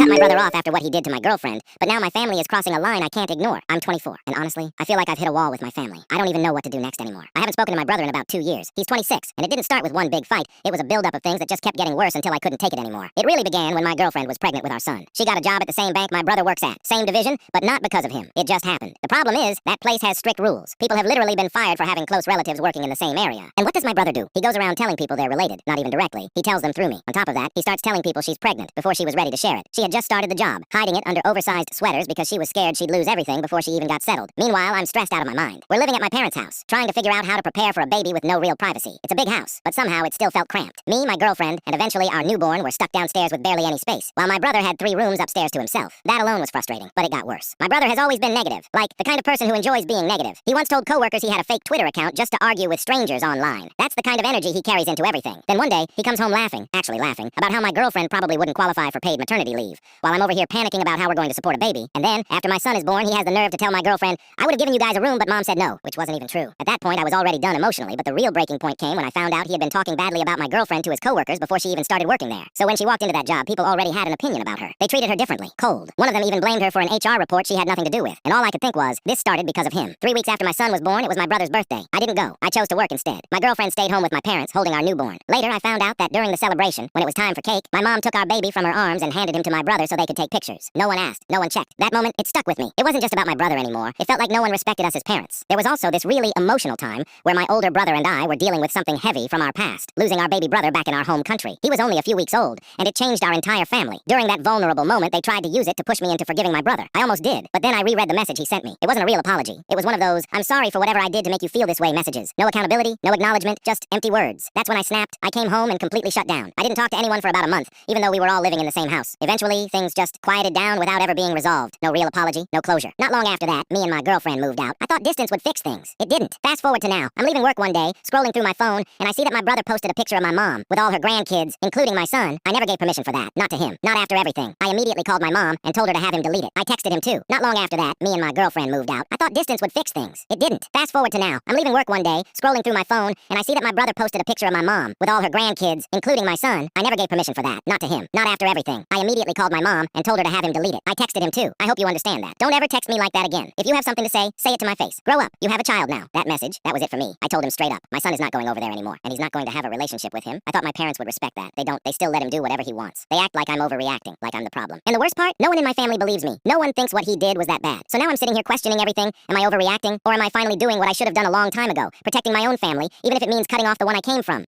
cut my brother off after what he did to my girlfriend, but now my family is crossing a line I can't ignore. I'm 24, and honestly, I feel like I've hit a wall with my family. I don't even know what to do next anymore. I haven't spoken to my brother in about 2 years. He's 26, and it didn't start with one big fight. It was a buildup of things that just kept getting worse until I couldn't take it anymore. It really began when my girlfriend was pregnant with our son. She got a job at the same bank my brother works at. Same division, but not because of him. It just happened. The problem is, that place has strict rules. People have literally been fired for having close relatives working in the same area. And what does my brother do? He goes around telling people they're related, not even directly. He tells them through me. On top of that, he starts telling people she's pregnant before she was ready to share it. She had just started the job, hiding it under oversized sweaters because she was scared she'd lose everything before she even got settled. Meanwhile, I'm stressed out of my mind. We're living at my parents' house, trying to figure out how to prepare for a baby with no real privacy. It's a big house, but somehow it still felt cramped. Me, my girlfriend, and eventually our newborn were stuck downstairs with barely any space, while my brother had 3 rooms upstairs to himself. That alone was frustrating, but it got worse. My brother has always been negative, like the kind of person who enjoys being negative. He once told coworkers he had a fake Twitter account just to argue with strangers online. That's the kind of energy he carries into everything. Then one day, he comes home laughing, about how my girlfriend probably wouldn't qualify for paid maternity leave, while I'm over here panicking about how we're going to support a baby. And then, after my son is born, he has the nerve to tell my girlfriend, I would have given you guys a room, but mom said no, which wasn't even true. At that point, I was already done emotionally, but the real breaking point came when I found out he had been talking badly about my girlfriend to his coworkers before she even started working there. So when she walked into that job, people already had an opinion about her. They treated her differently, cold. One of them even blamed her for an HR report she had nothing to do with. And all I could think was, this started because of him. 3 weeks after my son was born, it was my brother's birthday. I didn't go. I chose to work instead. My girlfriend stayed home with my parents, holding our newborn. Later, I found out that during the celebration, when it was time for cake, my mom took our baby from her arms and handed him to my brother so they could take pictures. No one asked. No one checked. That moment, it stuck with me. It wasn't just about my brother anymore. It felt like no one respected us as parents. There was also this really emotional time where my older brother and I were dealing with something heavy from our past, losing our baby brother back in our home country. He was only a few weeks old, and it changed our entire family. During that vulnerable moment, they tried to use it to push me into forgiving my brother. I almost did, but then I reread the message he sent me. It wasn't a real apology. It was one of those, I'm sorry for whatever I did to make you feel this way messages. No accountability, no acknowledgement, just empty words. That's when I snapped. I came home and completely shut down. I didn't talk to anyone for about a month, even though we were all living in the same house. Eventually, things just quieted down without ever being resolved. No real apology, no closure. Not long after that, me and my girlfriend moved out. I thought distance would fix things. It didn't. Fast forward to now. I'm leaving work one day, scrolling through my phone, and I see that my brother posted a picture of my mom with all her grandkids, including my son. I never gave permission for that. Not to him. Not after everything. I immediately called my mom and told her to have him delete it. I texted him too. Not long after that, me and my girlfriend moved out. I thought distance would fix things. It didn't. Fast forward to now. I'm leaving work one day, scrolling through my phone, and I see that my brother posted a picture of my mom with all her grandkids, including my son. I never gave permission for that. Not to him. Not after everything. I immediately called my mom and told her to have him delete it. I texted him too. I hope you understand that. Don't ever text me like that again. If you have something to say it to my face. Grow up. You have a child now. That message, that was it for me. I told him straight up. My son is not going over there anymore, and he's not going to have a relationship with him. I thought my parents would respect that. They don't. They still let him do whatever he wants. They act like I'm overreacting, like I'm the problem. And the worst part, no one in my family believes me. No one thinks what he did was that bad. So now I'm sitting here questioning everything. Am I overreacting? Or am I finally doing what I should have done a long time ago? Protecting my own family, even if it means cutting off the one I came from.